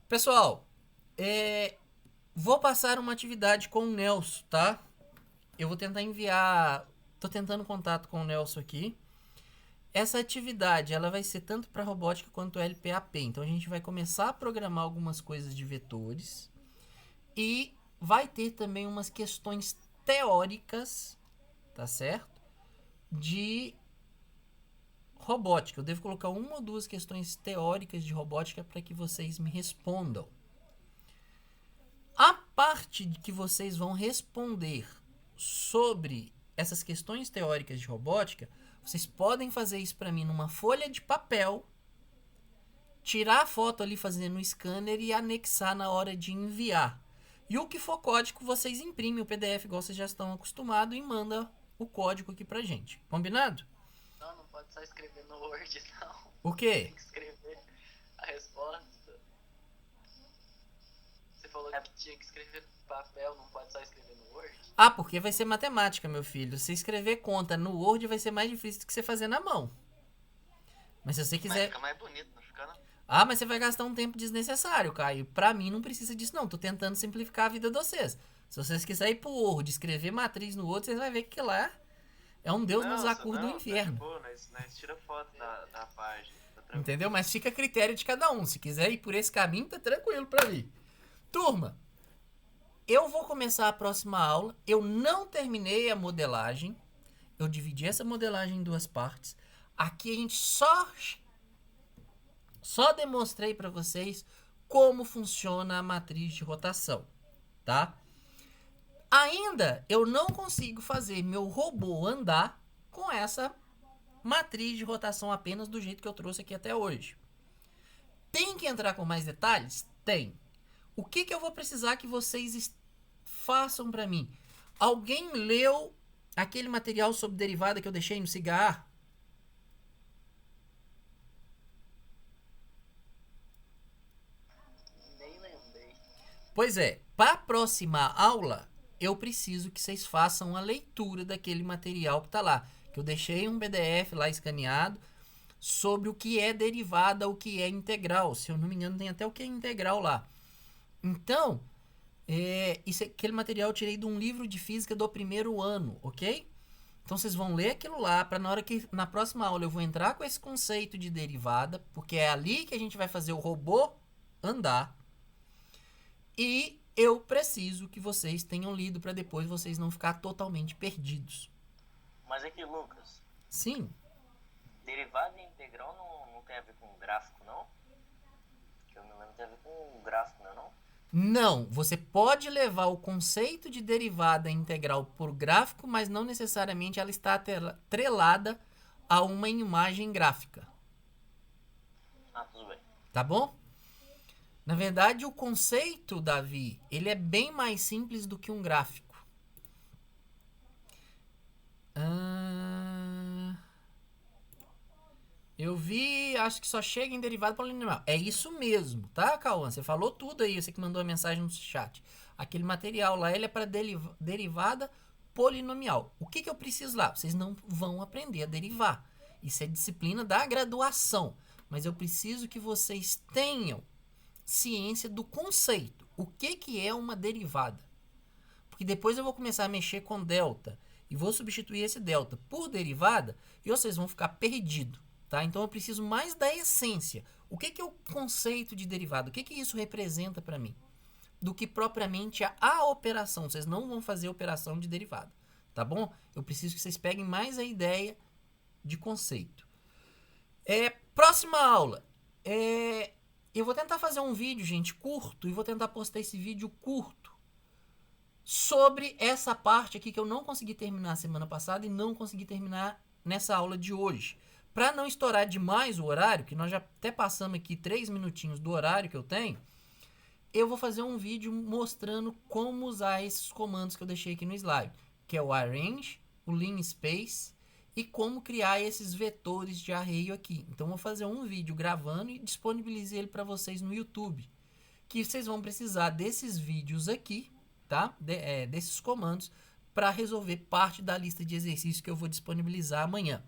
Pessoal, vou passar uma atividade com o Nelson, tá? Eu vou tentar enviar... Tô tentando contato com o Nelson aqui. Essa atividade, ela vai ser tanto para robótica quanto LPAP. Então, a gente vai começar a programar algumas coisas de vetores. E vai ter também umas questões teóricas, tá certo? De robótica. Eu devo colocar 1 ou 2 questões teóricas de robótica para que vocês me respondam. A parte de que vocês vão responder sobre essas questões teóricas de robótica, vocês podem fazer isso para mim numa folha de papel, tirar a foto ali fazendo o scanner e anexar na hora de enviar. E o que for código, vocês imprimem o PDF igual vocês já estão acostumados e mandam o código aqui pra gente. Combinado? Não pode só escrever no Word, não. O quê? Tem que escrever a resposta. Você falou que tinha que escrever no papel, não pode só escrever no Word? Ah, porque vai ser matemática, meu filho. Se escrever conta no Word vai ser mais difícil do que você fazer na mão. Mas se você quiser... Mas fica mais bonito, não fica não? Ah, mas você vai gastar um tempo desnecessário, Caio. Pra mim não precisa disso, não. Tô tentando simplificar a vida de vocês. Se vocês quiserem ir pro Word, escrever matriz no Word, vocês vão ver que lá é um Deus nos acuda do inferno. Pô, nós tira foto da página. Tá entendeu? Mas fica a critério de cada um. Se quiser ir por esse caminho, tá tranquilo pra mim. Turma, eu vou começar a próxima aula. Eu não terminei a modelagem. Eu dividi essa modelagem em 2 partes. Aqui a gente só demonstrei para vocês como funciona a matriz de rotação, tá? Ainda eu não consigo fazer meu robô andar com essa matriz de rotação apenas do jeito que eu trouxe aqui até hoje. Tem que entrar com mais detalhes? Tem. O que eu vou precisar que vocês façam para mim? Alguém leu aquele material sobre derivada que eu deixei no cigarro? Pois é, para a próxima aula, eu preciso que vocês façam a leitura daquele material que está lá. Que eu deixei um PDF lá escaneado sobre o que é derivada, o que é integral. Se eu não me engano, tem até o que é integral lá. Então, aquele material eu tirei de um livro de física do 1º ano, ok? Então, vocês vão ler aquilo lá, para na hora que, na próxima aula, eu vou entrar com esse conceito de derivada, porque é ali que a gente vai fazer o robô andar. E eu preciso que vocês tenham lido para depois vocês não ficar totalmente perdidos. Mas aqui, Lucas. Sim. Derivada e integral não tem a ver com gráfico, não? Que eu me lembro tem a ver com gráfico, não? Não, você pode levar o conceito de derivada integral por gráfico, mas não necessariamente ela está atrelada a uma imagem gráfica. Ah, tudo bem. Tá bom? Na verdade, o conceito, Davi, ele é bem mais simples do que um gráfico. Eu vi, acho que só chega em derivada polinomial. É isso mesmo, tá, Cauã? Você falou tudo aí, você que mandou a mensagem no chat. Aquele material lá, ele é para derivada polinomial. O que eu preciso lá? Vocês não vão aprender a derivar. Isso é disciplina da graduação. Mas eu preciso que vocês tenham ciência do conceito. O que é uma derivada? Porque depois eu vou começar a mexer com delta e vou substituir esse delta por derivada e vocês vão ficar perdidos. Tá? Então eu preciso mais da essência. O que é o conceito de derivada? O que isso representa para mim? Do que propriamente a operação. Vocês não vão fazer operação de derivada. Tá bom? Eu preciso que vocês peguem mais a ideia de conceito. Próxima aula. Eu vou tentar fazer um vídeo, gente, curto. E vou tentar postar esse vídeo curto sobre essa parte aqui que eu não consegui terminar semana passada e não consegui terminar nessa aula de hoje. Para não estourar demais o horário, que nós já até passamos aqui 3 minutinhos do horário que eu tenho, eu vou fazer um vídeo mostrando como usar esses comandos que eu deixei aqui no slide, que é o arrange, o linspace e como criar esses vetores de arraio aqui. Então, eu vou fazer um vídeo gravando e disponibilizar ele para vocês no YouTube, que vocês vão precisar desses vídeos aqui, tá? Desses comandos, para resolver parte da lista de exercícios que eu vou disponibilizar amanhã.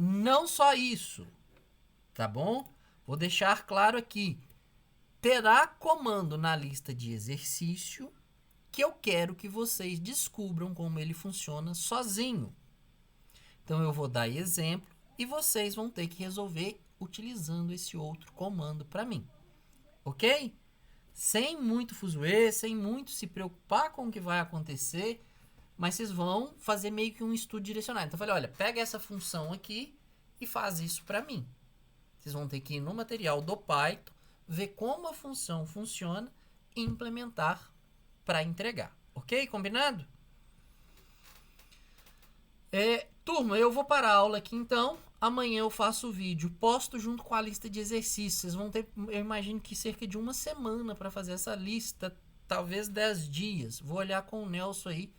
Não só isso, tá bom? Vou deixar claro aqui. Terá comando na lista de exercício que eu quero que vocês descubram como ele funciona sozinho. Então, eu vou dar exemplo e vocês vão ter que resolver utilizando esse outro comando para mim. Ok? Sem muito fuzuê, sem muito se preocupar com o que vai acontecer, mas vocês vão fazer meio que um estudo direcionado. Então, eu falei, olha, pega essa função aqui e faz isso para mim. Vocês vão ter que ir no material do Python, ver como a função funciona e implementar para entregar. Ok? Combinado? Turma, eu vou parar a aula aqui então. Amanhã eu faço o vídeo, posto junto com a lista de exercícios. Vocês vão ter, eu imagino que cerca de 1 semana para fazer essa lista, talvez 10 dias. Vou olhar com o Nelson aí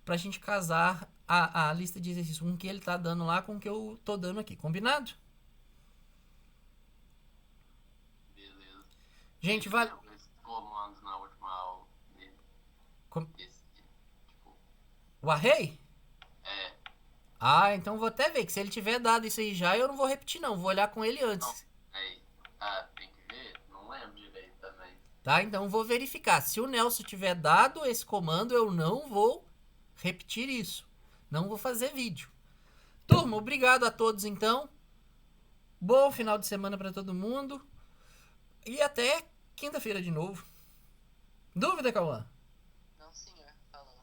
pra gente casar a lista de exercícios com o que ele tá dando lá com o que eu tô dando aqui. Combinado? Beleza. Gente, vai... Esses comandos na última aula dele. O array? É. Ah, então vou até ver que se ele tiver dado isso aí já, eu não vou repetir não. Vou olhar com ele antes. Aí. Tem que ver? Não lembro direito também. Tá? Então vou verificar. Se o Nelson tiver dado esse comando, eu não vou repetir isso. Não vou fazer vídeo. Turma, obrigado a todos então. Bom final de semana para todo mundo. E até quinta-feira de novo. Dúvida, Cauã? Não, senhor. Falou.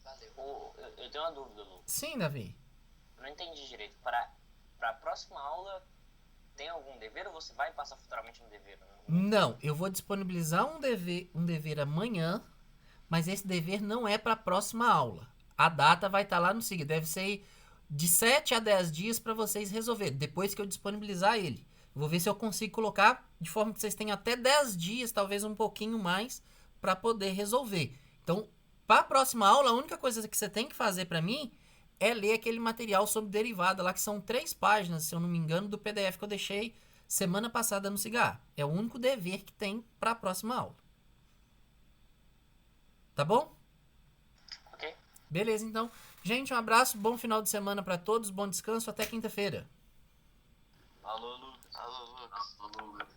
Valeu. Eu tenho uma dúvida, Lu. Sim, Davi. Eu não entendi direito. Para a próxima aula, tem algum dever ou você vai passar futuramente um dever? Não, eu vou disponibilizar um dever amanhã, mas esse dever não é para a próxima aula. A data vai estar lá no SIG. Deve ser de 7 a 10 dias para vocês resolverem, depois que eu disponibilizar ele. Eu vou ver se eu consigo colocar de forma que vocês tenham até 10 dias, talvez um pouquinho mais, para poder resolver. Então, para a próxima aula, a única coisa que você tem que fazer para mim é ler aquele material sobre derivada lá, que são 3 páginas, se eu não me engano, do PDF que eu deixei semana passada no Cigar. É o único dever que tem para a próxima aula. Tá bom? Ok. Beleza, então. Gente, um abraço, bom final de semana para todos, bom descanso, até quinta-feira. Alô, Lucas. Alô, Lucas. Nossa, Lucas.